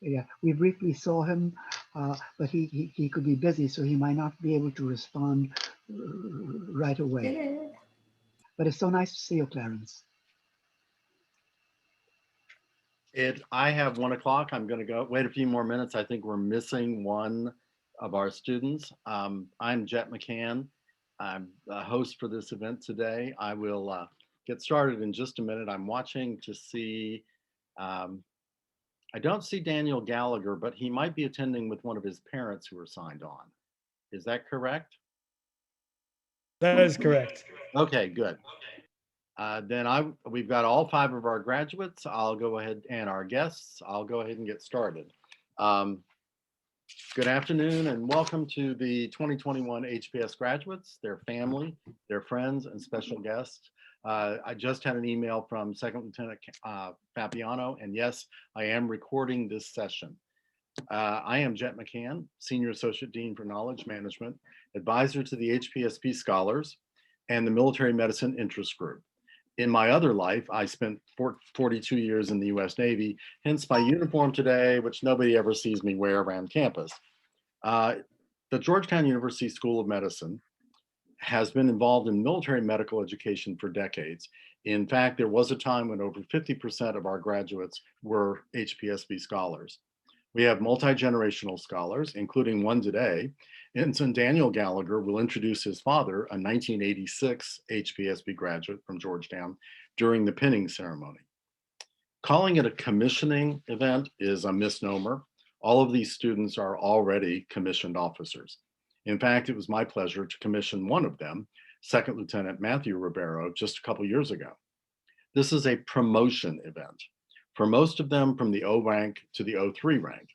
Yeah, we briefly saw him, but he could be busy, so he might not be able to respond right away. But it's so nice to see you, Clarence. I have 1 o'clock. I'm going to go wait a few more minutes. I think we're missing one of our students. I'm Jet McCann. I'm the host for this event today. I will get started in just a minute. I'm watching to see. Um, I don't see Daniel Gallagher, but he might be attending with one of his parents who are signed on. Is that correct? That is correct. Okay, good. We've got all five of our graduates. I'll go ahead and our guests. I'll go ahead and get started. Um, Good afternoon and welcome to the 2021 HPS graduates, their family, their friends, and special guests. I just had an email from Second Lieutenant Fabiano, and yes, I am recording this session. I am Jet McCann, Senior Associate Dean for Knowledge Management, advisor to the HPSP Scholars, and the Military Medicine Interest Group. In my other life, I spent 42 years in the US Navy, hence my uniform today, which nobody ever sees me wear around campus. The Georgetown University School of Medicine has been involved in military medical education for decades. In fact, there was a time when over 50% of our graduates were HPSB scholars. We have multi-generational scholars, including one today. Ensign Daniel Gallagher will introduce his father, a 1986 HPSB graduate from Georgetown, during the pinning ceremony. Calling it a commissioning event is a misnomer. All of these students are already commissioned officers. In fact, it was my pleasure to commission one of them, Second Lieutenant Matthew Ribeiro, just a couple years ago. This is a promotion event for most of them from the O rank to the O3 rank,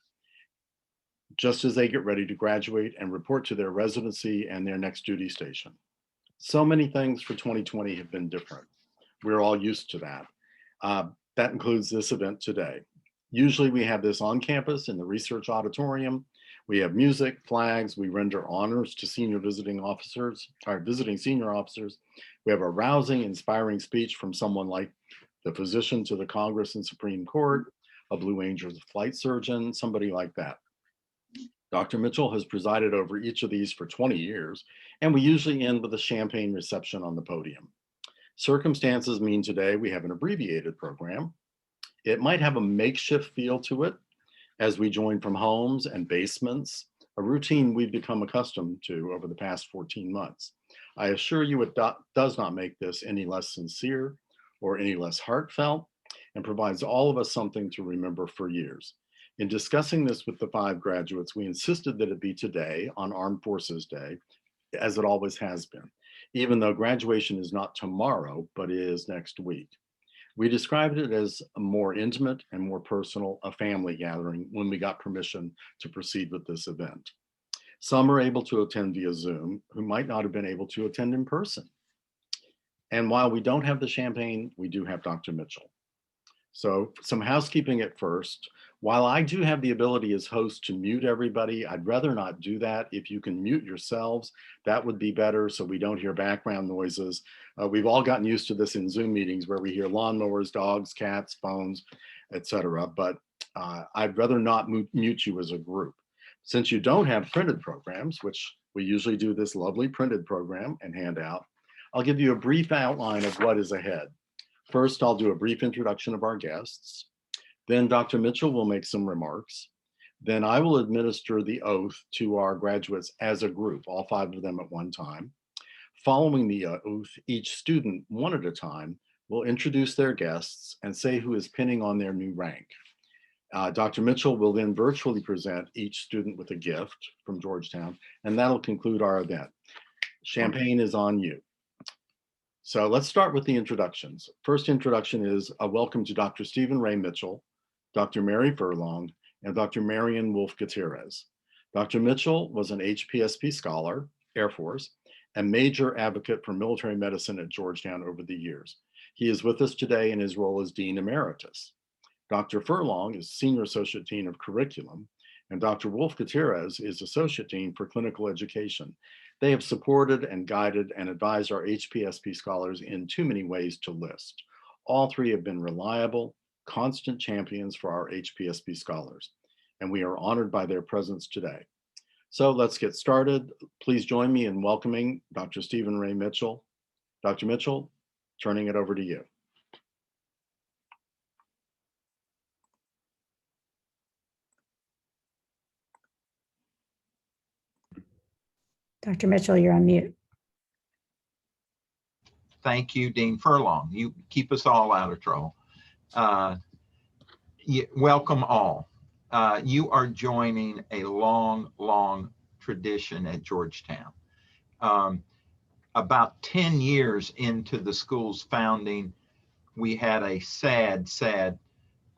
just as they get ready to graduate and report to their residency and their next duty station. So many things for 2020 have been different. We're all used to that. That includes this event today. Usually we have this on campus in the research auditorium. We have music, flags, we render honors to senior visiting officers, or visiting senior officers. We have a rousing, inspiring speech from someone like the physician to the Congress and Supreme Court, a Blue Angels flight surgeon, somebody like that. Dr. Mitchell has presided over each of these for 20 years, and we usually end with a champagne reception on the podium. Circumstances mean today we have an abbreviated program. It might have a makeshift feel to it as we join from homes and basements, a routine we've become accustomed to over the past 14 months. I assure you it does not make this any less sincere or any less heartfelt, and provides all of us something to remember for years. In discussing this with the five graduates, we insisted that it be today on Armed Forces Day, as it always has been, even though graduation is not tomorrow, but is next week. We described it as a more intimate and more personal, a family gathering when we got permission to proceed with this event. Some are able to attend via Zoom who might not have been able to attend in person. And while we don't have the champagne, we do have Dr. Mitchell. So some housekeeping at first. While I do have the ability as host to mute everybody, I'd rather not do that. If you can mute yourselves, that would be better so we don't hear background noises. We've all gotten used to this in Zoom meetings where we hear lawnmowers, dogs, cats, phones, etc. But I'd rather not mute you as a group. Since you don't have printed programs, which we usually do this lovely printed program and hand out, I'll give you a brief outline of what is ahead. First, I'll do a brief introduction of our guests. Then Dr. Mitchell will make some remarks. Then I will administer the oath to our graduates as a group, all five of them at one time. Following the oath, each student, one at a time, will introduce their guests and say who is pinning on their new rank. Dr. Mitchell will then virtually present each student with a gift from Georgetown, and that'll conclude our event. Champagne is on you. So let's start with the introductions. First introduction is a welcome to Dr. Stephen Ray Mitchell, Dr. Mary Furlong, and Dr. Marion Wolf Gutierrez. Dr. Mitchell was an HPSP scholar, Air Force, and major advocate for military medicine at Georgetown over the years. He is with us today in his role as Dean Emeritus. Dr. Furlong is Senior Associate Dean of Curriculum, and Dr. Wolf Gutierrez is Associate Dean for Clinical Education. They have supported and guided and advised our HPSP scholars in too many ways to list. All three have been reliable, constant champions for our HPSP scholars. and we are honored by their presence today. So let's get started. Please join me in welcoming Dr. Stephen Ray Mitchell. Dr. Mitchell, turning it over to you. Dr. Mitchell, you're on mute. Thank you, Dean Furlong. You keep us all out of trouble. Welcome all. You are joining a long, long tradition at Georgetown. About 10 years into the school's founding, we had a sad, sad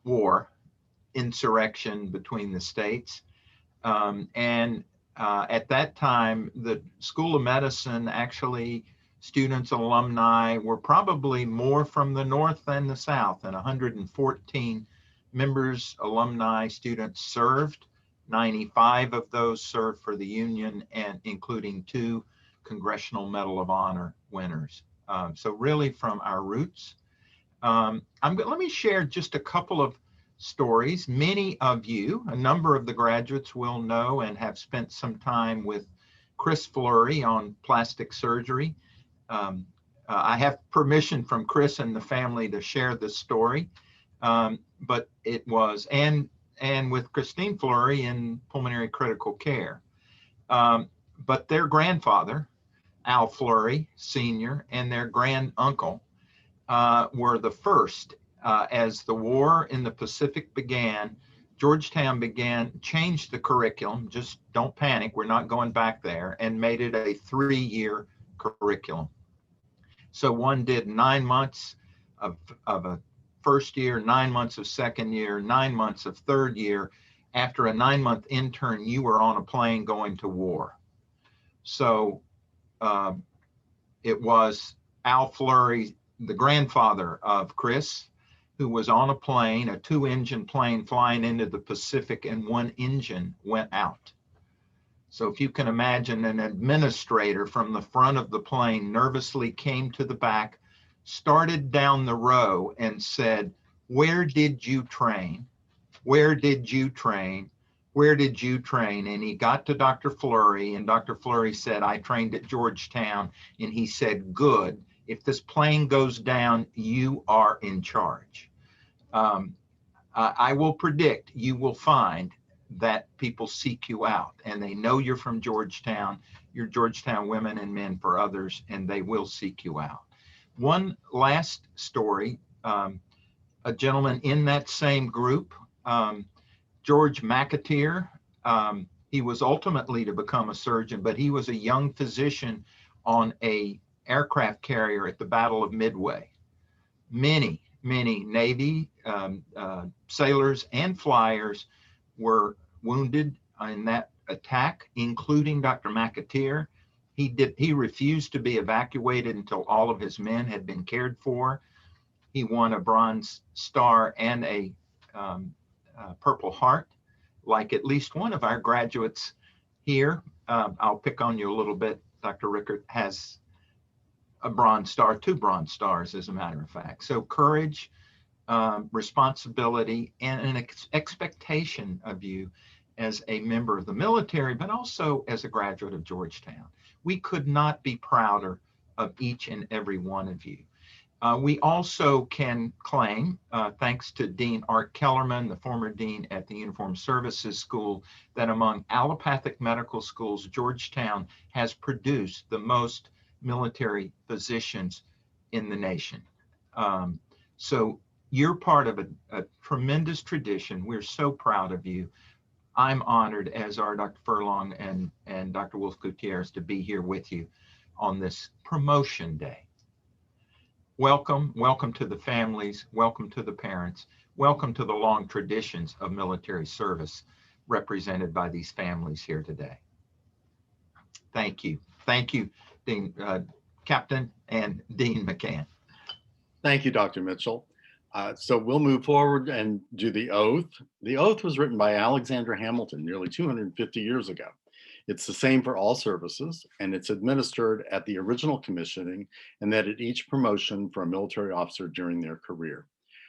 war, insurrection between the states. At that time, the School of Medicine, actually, students, alumni were probably more from the North than the South, and 114 members, alumni, students served. 95 of those served for the Union, and including 2 Congressional Medal of Honor winners. So really from our roots. Let me share just a couple of stories. Many of you, a number of the graduates will know and have spent some time with Chris Fleury on plastic surgery. I have permission from Chris and the family to share this story, but it was, and with Christine Fleury in pulmonary critical care. But their grandfather, Al Fleury Sr., and their granduncle were the first. As the war in the Pacific began, Georgetown changed the curriculum, just don't panic, we're not going back there, and made it a 3-year curriculum. So one did 9 months of a first year, 9 months of second year, 9 months of third year. After a 9-month intern, you were on a plane going to war. So it was Al Fleury, the grandfather of Chris, who was on a plane, a 2-engine plane flying into the Pacific, and 1 engine went out. So if you can imagine, an administrator from the front of the plane nervously came to the back, started down the row and said, "Where did you train? Where did you train? Where did you train?" And he got to Dr. Fleury, and Dr. Fleury said, "I trained at Georgetown." And he said, "Good. If this plane goes down, you are in charge." I will predict you will find that people seek you out, and they know you're from Georgetown. You're Georgetown women and men for others, and they will seek you out. One last story, a gentleman in that same group, George McAteer, he was ultimately to become a surgeon, but he was a young physician on a aircraft carrier at the Battle of Midway. Many Navy sailors and flyers were wounded in that attack, including Dr. McAteer. He refused to be evacuated until all of his men had been cared for. He won a Bronze Star and a Purple Heart, like at least one of our graduates here. I'll pick on you a little bit. Dr. Rickert has a Bronze Star, 2 Bronze Stars, as a matter of fact. So courage, responsibility, and an expectation of you as a member of the military, but also as a graduate of Georgetown. We could not be prouder of each and every one of you. We also can claim, thanks to Dean Art Kellerman, the former dean at the Uniformed Services School, that among allopathic medical schools, Georgetown has produced the most military physicians in the nation. So you're part of a tremendous tradition. We're so proud of you. I'm honored, as are Dr. Furlong and Dr. Wolf Gutierrez, to be here with you on this promotion day. Welcome to the families, welcome to the parents, welcome to the long traditions of military service represented by these families here today. Thank you, Dean, Captain and Dean McCann. Thank you, Dr. Mitchell. So we'll move forward and do the oath. The oath was written by Alexander Hamilton nearly 250 years ago. It's the same for all services, and it's administered at the original commissioning and then at each promotion for a military officer during their career.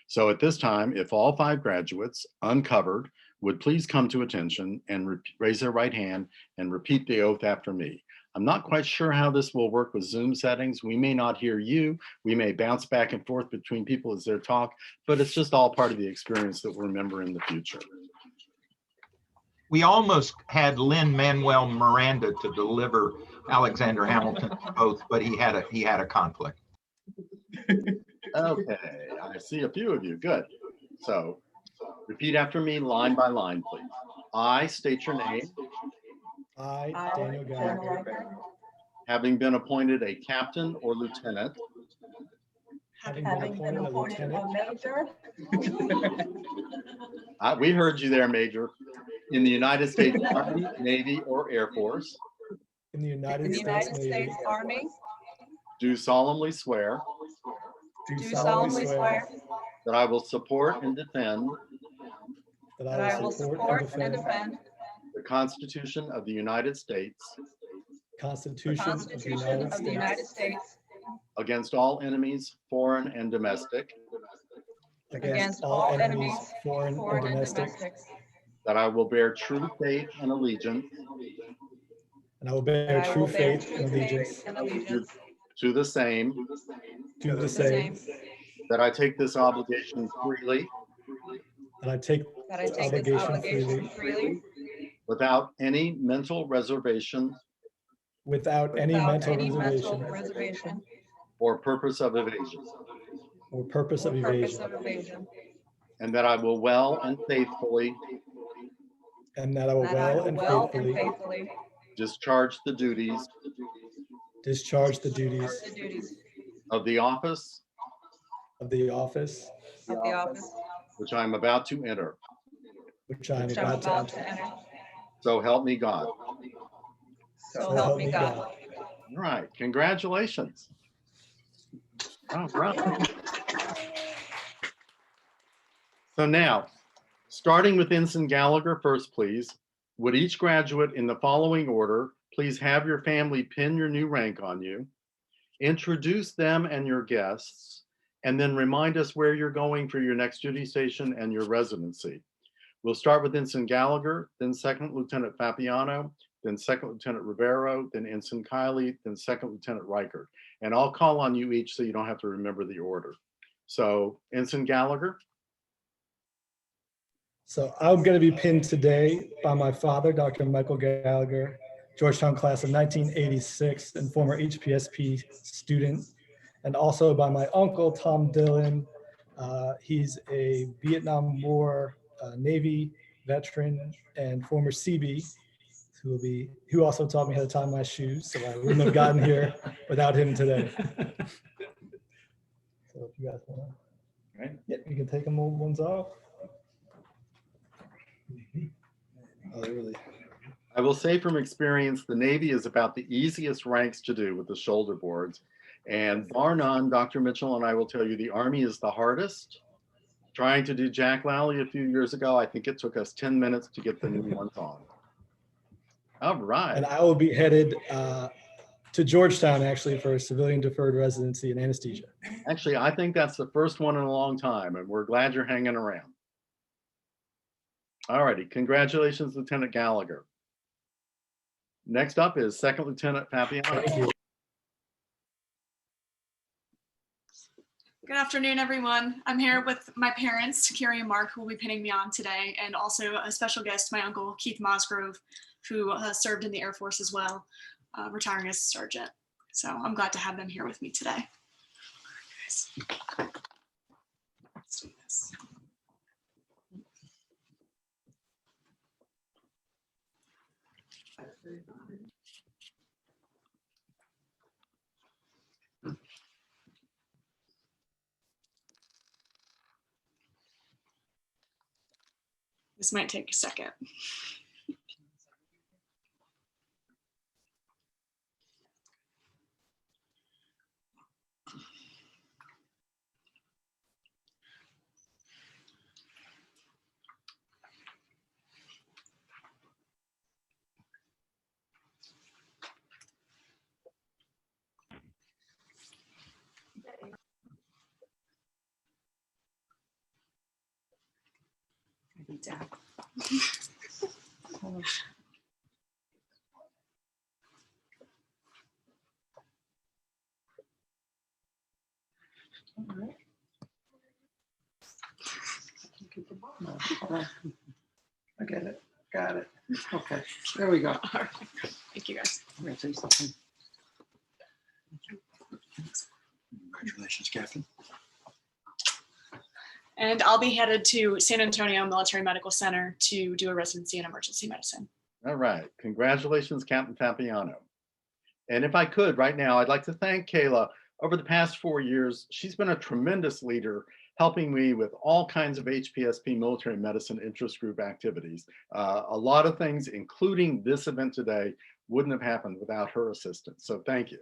So at this time, if all 5 graduates, uncovered, would please come to attention and raise their right hand and repeat the oath after me. I'm not quite sure how this will work with Zoom settings. We may not hear you. We may bounce back and forth between people as they talk, but it's just all part of the experience that we'll remember in the future. We almost had Lin-Manuel Miranda to deliver Alexander Hamilton's oath, but he had a conflict. Okay, I see a few of you. Good. So repeat after me line by line, please. I state your name. I, Daniel Gallagher, Having been appointed a captain or lieutenant having been appointed a lieutenant, we heard you there, Major, in the United States Army, Navy, or Air Force, in the United States Army, do solemnly swear do do solemnly swear that I will support and defend that that I will support and defend the Constitution of the United States the Constitution Constitution of the United States against all enemies, foreign and domestic, against all enemies, foreign and and domestic, domestic, that I will bear true faith and allegiance and I will that bear I true will bear faith true and faith allegiance and allegiance to the same, to the the same, same, that I take this obligation freely that I take that I this take this obligation freely freely without any mental reservation without any without mental any mental reservation reservation or purpose of evasion, or purpose or of purpose evasion, of evasion, and that I will well and faithfully and that I will that I well will and well and faithfully faithfully discharge the duties discharge the duties the duties of the office of the office of the office which I am about to enter. which I am which I'm about to about to enter. enter. So help me God. So help me God. All right, congratulations. All right. So now, starting with Ensign Gallagher first, please. Would each graduate in the following order please have your family pin your new rank on you, introduce them and your guests, and then remind us where you're going for your next duty station and your residency. We'll start with Ensign Gallagher, then Second Lieutenant Fapiano, then Second Lieutenant Rivero, then Ensign Kiley, then Second Lieutenant Reichert. And I'll call on you each so you don't have to remember the order. So Ensign Gallagher. So I'm going to be pinned today by my father, Dr. Michael Gallagher, Georgetown class of 1986 and former HPSP student, and also by my uncle, Tom Dillon. He's a Vietnam War Navy veteran and former Seabee, who also taught me how to tie my shoes, so I wouldn't have gotten here without him today. So if you guys want to, Right. yeah, you can take them old ones off. Oh, they really. I will say from experience, the Navy is about the easiest ranks to do with the shoulder boards. And bar none, Dr. Mitchell and I will tell you the Army is the hardest. Trying to do Jack Lally a few years ago, I think it took us 10 minutes to get the new ones on. All right. And I will be headed to Georgetown actually for a civilian deferred residency in anesthesia. Actually, I think that's the first one in a long time, and we're glad you're hanging around. All righty, congratulations, Lieutenant Gallagher. Next up is Second Lieutenant Fapiano. Thank you. Good afternoon, everyone. I'm here with my parents, Carrie and Mark, who will be pinning me on today, and also a special guest, my uncle, Keith Mosgrove, who served in the Air Force as well, retiring as a sergeant. So I'm glad to have them here with me today. Let's do this. This might take a second. Down. I get it. Got it. Okay, there we go. All right. Thank you, guys. I'm gonna say something. Congratulations, Captain. And I'll be headed to San Antonio Military Medical Center to do a residency in emergency medicine. All right. Congratulations, Captain Papiano. And if I could right now, I'd like to thank Kayla. Over the past 4 years, she's been a tremendous leader, helping me with all kinds of HPSP military medicine interest group activities. A lot of things, including this event today, wouldn't have happened without her assistance. So thank you.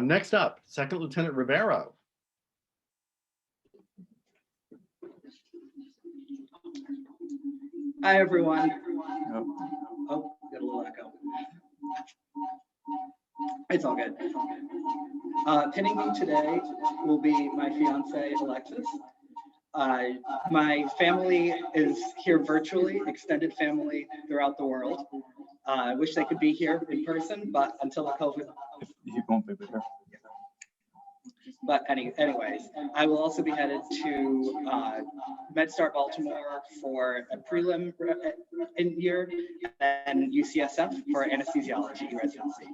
Next up, Second Lieutenant Rivero. Hi, everyone. Oh, got a little echo. It's all good. Pinning me today will be my fiance, Alexis. My family is here virtually, extended family throughout the world. I wish they could be here in person, but until the COVID. You won't be there. But anyways, I will also be headed to MedStar Baltimore for a prelim in year and UCSF for anesthesiology residency.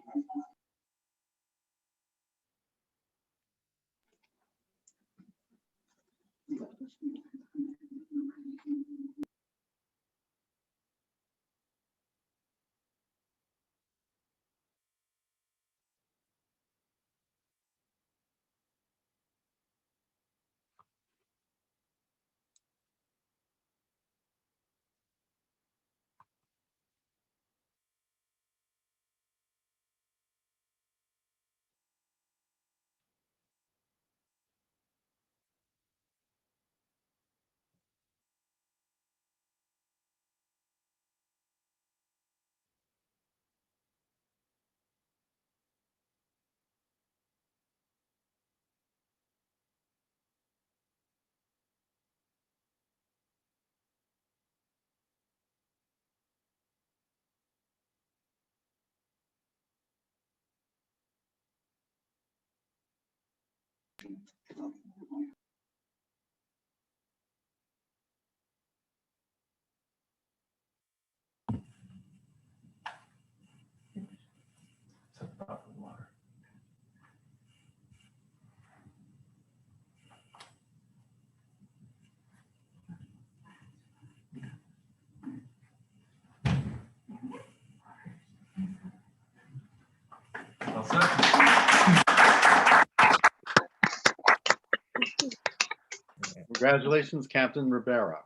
Congratulations, Captain Rivera.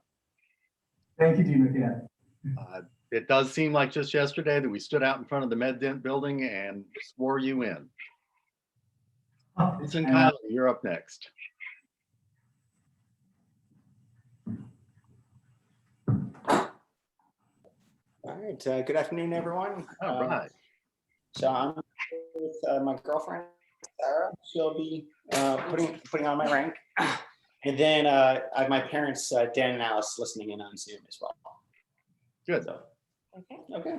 Thank you, Dean McCann. It does seem like just yesterday that we stood out in front of the Med Dent building and swore you in. Vincent Kylie, you're up next. All right. Good afternoon, everyone. All right. So I'm with my girlfriend, Sarah. She'll be putting on my rank. And then I have my parents, Dan and Alice, listening in on Zoom as well. Good. So, okay.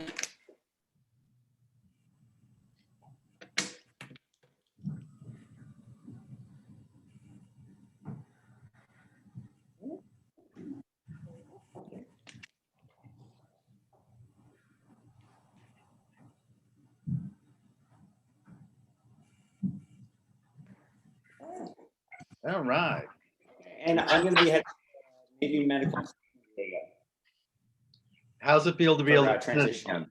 All right. And I'm going to be heading to Navy Medical. How's it feel to be able to transition? again?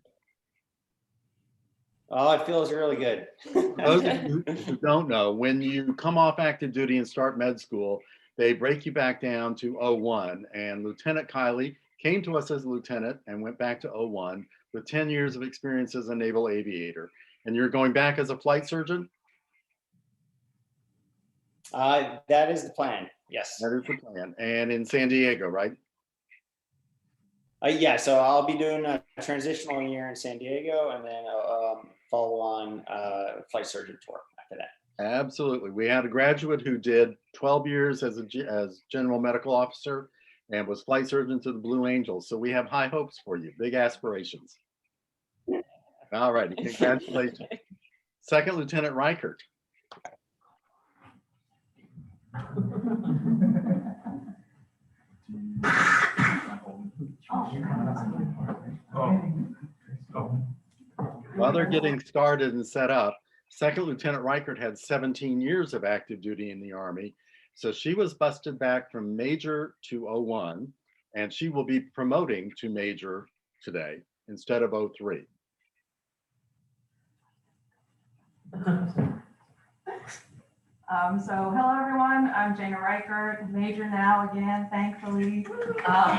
Oh, it feels really good. Those of you who don't know, when you come off active duty and start med school, they break you back down to 01. And Lieutenant Kylie came to us as a lieutenant and went back to 01 with 10 years of experience as a naval aviator. And you're going back as a flight surgeon? That is the plan. Yes. That is the plan. And in San Diego, right? Yeah, so I'll be doing a transitional year in San Diego and then follow on flight surgeon tour after that. Absolutely. We had a graduate who did 12 years as general medical officer and was flight surgeon to the Blue Angels. So we have high hopes for you, big aspirations. All righty, congratulations. Second Lieutenant Reichert. While they're getting started and set up, Second Lieutenant Reichert had 17 years of active duty in the Army. So she was busted back from Major to 01, and she will be promoting to Major today instead of 03. So hello, everyone. I'm Jana Reichert, Major now again, thankfully.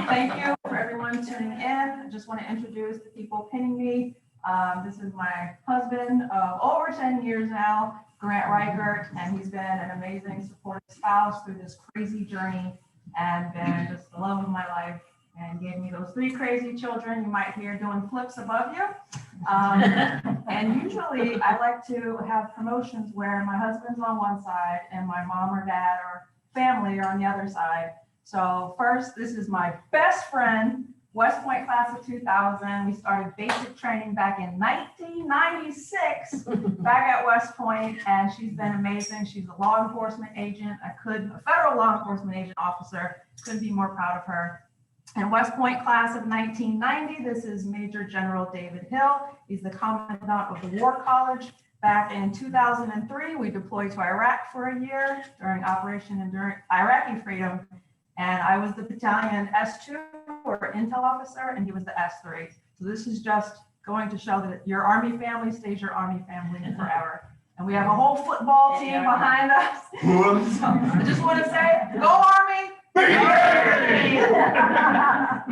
Thank you for everyone tuning in. I just want to introduce the people pinning me. This is my husband of over 10 years now, Grant Reichert, and he's been an amazing supportive spouse through this crazy journey and been just the love of my life and gave me those 3 crazy children you might hear doing flips above you. And usually I like to have promotions where my husband's on one side and my mom or dad or family are on the other side. So first, this is my best friend, West Point class of 2000. We started basic training back in 1996 back at West Point, and she's been amazing. She's a law enforcement agent. A federal law enforcement agent officer. Couldn't be more proud of her. And West Point class of 1990, this is Major General David Hill. He's the commandant of the War College. Back in 2003, we deployed to Iraq for a year during Operation Enduring Iraqi Freedom. And I was the battalion S2 or intel officer, and he was the S3. So this is just going to show that your Army family stays your Army family forever. And we have a whole football team behind us. So I just want to say, go Army! You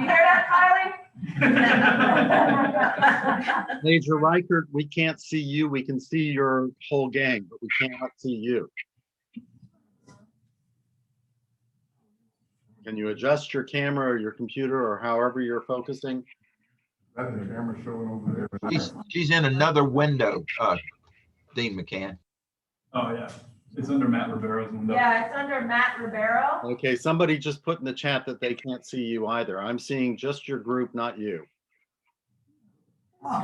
hear that, Kylie? Major Reichert, we can't see you. We can see your whole gang, but we cannot see you. Can you adjust your camera or your computer or however you're focusing? That's the camera showing over there. She's in another window, Dean McCann. Oh, yeah. It's under Matt Ribero's window. Yeah, it's under Matt Ribeiro. Okay, somebody just put in the chat that they can't see you either. I'm seeing just your group, not you. Oh.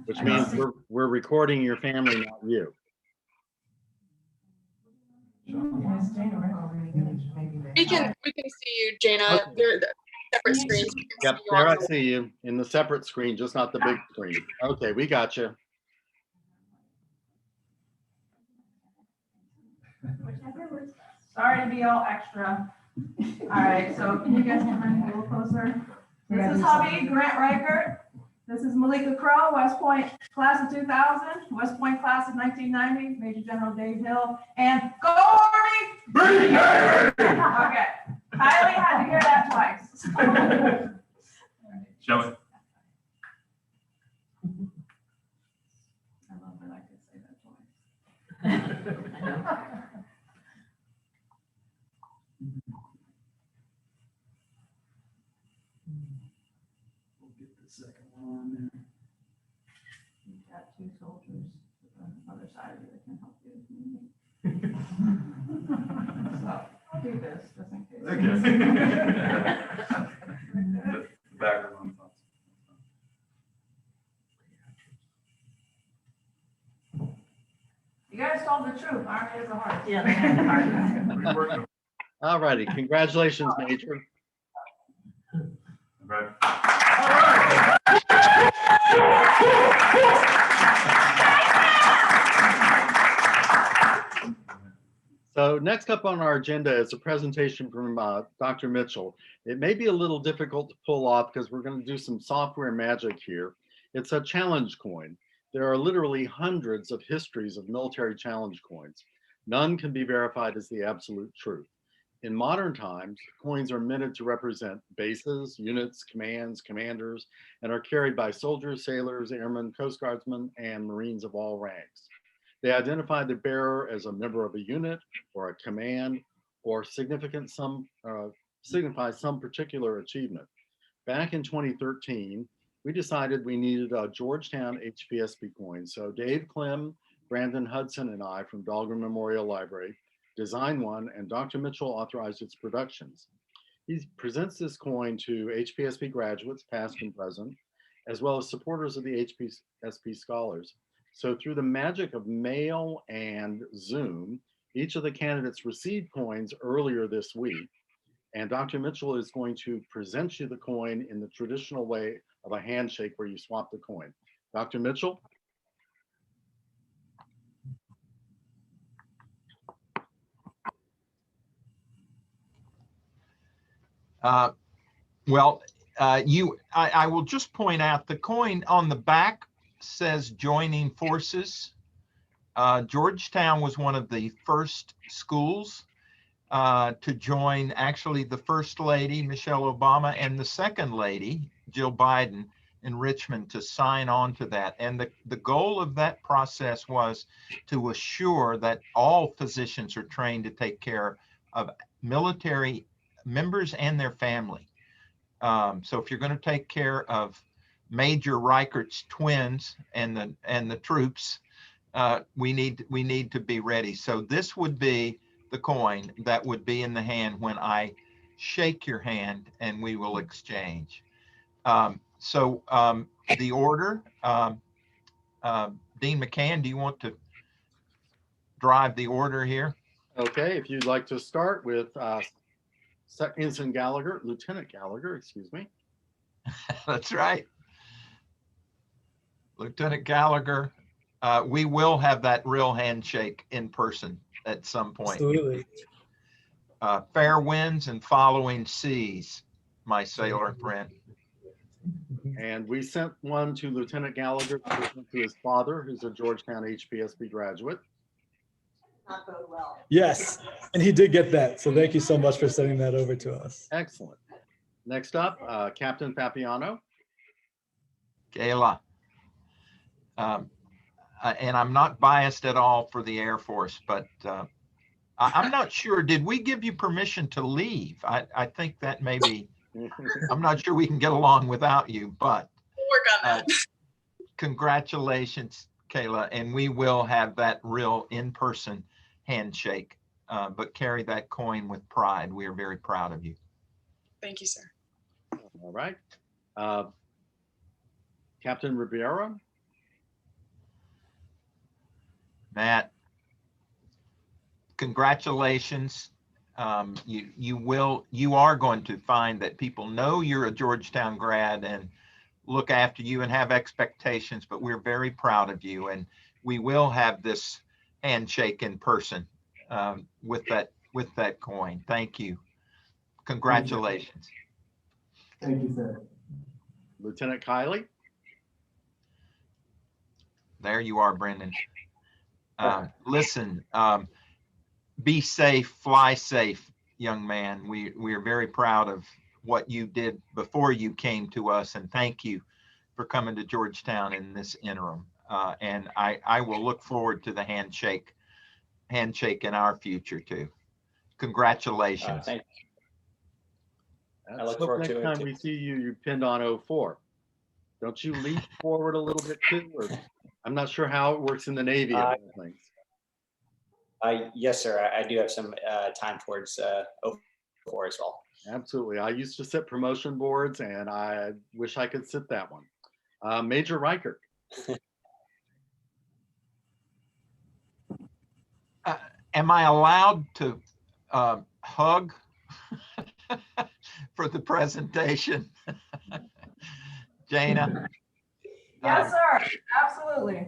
Which means we're recording your family, not you. We can see you, Jana. Okay. They're the separate screens. We can Yep, see you there on I see you in the separate screen, just not the big screen. Okay, we got you. Sorry to be all extra. All right, so can you guys come in a little closer? This is hubby, Grant Reichert. This is Malika Crow, West Point class of 2000, West Point class of 1990, Major General Dave Hill, and go Army! Okay, Kylie had to hear that twice. Show it. I love that I could say that twice. We'll get the second one on there. You've got 2 soldiers on the other side of you that can help you. So I'll do this just in case. Okay. The background on top. You guys told the truth. Army is a heart. Yeah. All righty, congratulations, Major. Right. So next up on our agenda is a presentation from Dr. Mitchell. It may be a little difficult to pull off because we're going to do some software magic here. It's a challenge coin. There are literally hundreds of histories of military challenge coins. None can be verified as the absolute truth. In modern times, coins are minted to represent bases, units, commands, commanders, and are carried by soldiers, sailors, airmen, Coast Guardsmen, and Marines of all ranks. They identify the bearer as a member of a unit or a command or signify some particular achievement. Back in 2013, we decided we needed a Georgetown HPSP coin. So Dave Clem, Brandon Hudson, and I from Dahlgren Memorial Library designed one, and Dr. Mitchell authorized its productions. He presents this coin to HPSP graduates, past and present, as well as supporters of the HPSP scholars. So through the magic of mail and Zoom, each of the candidates received coins earlier this week. And Dr. Mitchell is going to present you the coin in the traditional way of a handshake where you swap the coin. Dr. Mitchell? I will just point out the coin on the back says joining forces. Georgetown was one of the first schools to join, actually the First Lady, Michelle Obama, and the Second Lady, Jill Biden, in Richmond to sign on to that. And the goal of that process was to assure that all physicians are trained to take care of military members and their family. So if you're going to take care of Major Reichert's twins and the troops, we need to be ready. So this would be the coin that would be in the hand when I shake your hand and we will exchange. The order, Dean McCann, do you want to drive the order here? Okay, if you'd like to start with Ensign Gallagher, Lieutenant Gallagher, excuse me. That's right. Lieutenant Gallagher, we will have that real handshake in person at some point. Absolutely. Fair winds and following seas, my sailor friend. And we sent one to Lieutenant Gallagher to his father, who's a Georgetown HPSP graduate. Not bode well. Yes, and he did get that. So thank you so much for sending that over to us. Excellent. Next up, Captain Papiano. Kayla. And I'm not biased at all for the Air Force, but I'm not sure. Did we give you permission to leave? I think that maybe, I'm not sure we can get along without you, but We'll work on that. Congratulations, Kayla. And we will have that real in-person handshake, but carry that coin with pride. We are very proud of you. Thank you, sir. All right. Captain Ribeiro. Matt, congratulations. You are going to find that people know you're a Georgetown grad and look after you and have expectations, but we're very proud of you. And we will have this handshake in person with that coin. Thank you. Congratulations. Thank you, sir. Lieutenant Kiley. There you are, Brendan. Listen, be safe, fly safe, young man. We are very proud of what you did before you came to us, and thank you for coming to Georgetown in this interim. And I will look forward to the handshake in our future too. Congratulations. Thank you. I look Hope forward next to it time too. we see you, you pinned on 04. Don't you leap forward a little bit too? Or, I'm not sure how it works in the Navy. Of all things. Yes, sir. I do have some time towards 04 as well. Absolutely. I used to sit promotion boards and I wish I could sit that one. Major Reichert. Am I allowed to hug for the presentation? Jana? Yes, sir. Absolutely.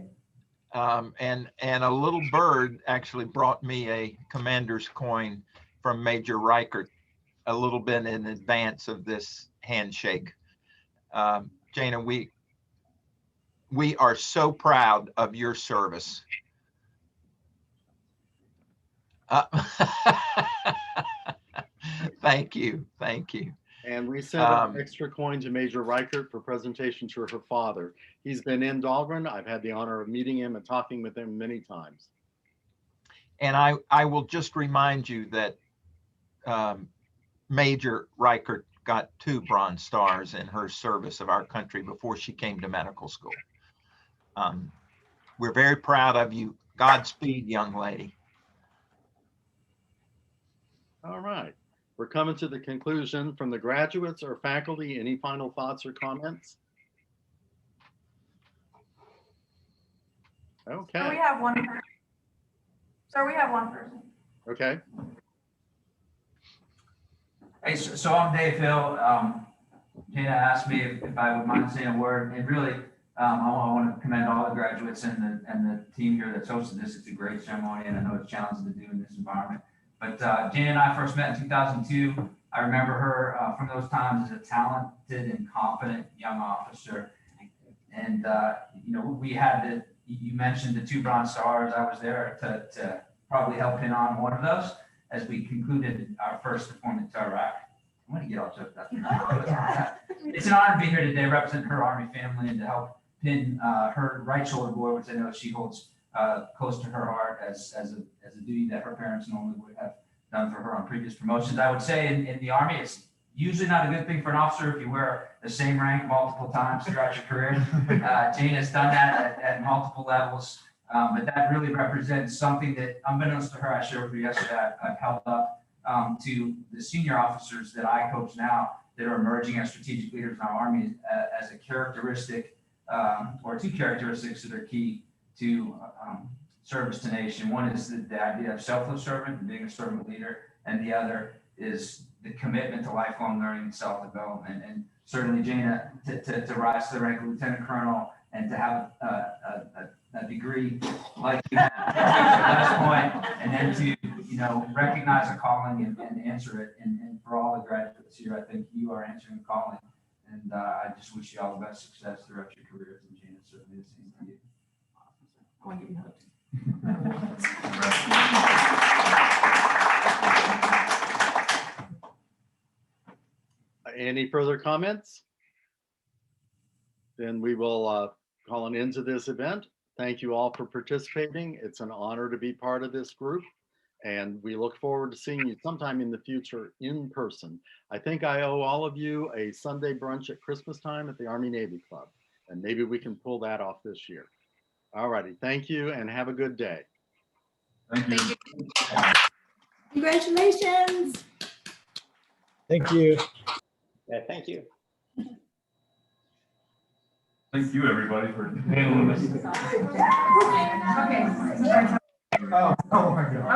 And a little bird actually brought me a commander's coin from Major Reichert a little bit in advance of this handshake. Jana, we are so proud of your service. Thank you. Thank you. And we sent an extra coin to Major Reichert for presentation to her father. He's been in Dahlgren. I've had the honor of meeting him and talking with him many times. And I will just remind you that Major Reichert got 2 Bronze Stars in her service of our country before she came to medical school. We're very proud of you. Godspeed, young lady. All right. We're coming to the conclusion from the graduates or faculty. Any final thoughts or comments? So we Okay, have one person. Sir, we have one person. okay. Hey, so I'm Dave Hill. Jana asked me if I would mind saying a word, and really, I want to commend all the graduates and the team here that's hosted this. It's a great ceremony, and I know it's challenging to do in this environment. But Jana and I first met in 2002. I remember her from those times as a talented and confident young officer. And you know, we had you mentioned the 2 Bronze Stars. I was there to probably help pin on one of those as we concluded our first deployment to Iraq. I'm going to get all choked up. It's an honor to be here today representing her Army family and to help pin her right shoulder boy, which I know she holds close to her heart as a duty that her parents normally would have done for her on previous promotions. I would say in the Army, it's usually not a good thing for an officer if you wear the same rank multiple times throughout your career. Jana's done that at multiple levels, but that really represents something that, unbeknownst to her, I shared with you yesterday, I've held up to the senior officers that I coach now that are emerging as strategic leaders in our Army as a characteristic or 2 characteristics that are key to service to nation. One is the idea of selfless servant and being a servant leader, and the other is the commitment to lifelong learning and self-development. And certainly, Jana, to rise to the rank of lieutenant colonel and to have a degree like you had at last point, and then to recognize a calling and answer it. And for all the graduates here, I think you are answering the calling. And I just wish you all the best success throughout your careers. And Jana, certainly the same to you. I want to give you a hug. Any further comments? Then we will call an end to this event. Thank you all for participating. It's an honor to be part of this group, and we look forward to seeing you sometime in the future in person. I think I owe all of you a Sunday brunch at Christmas time at the Army Navy Club, and maybe we can pull that off this year. All righty, thank you and have a good day. Thank you. Congratulations. Thank you. Yeah, thank you. Thank you, everybody, for handling this. Okay. Oh my God.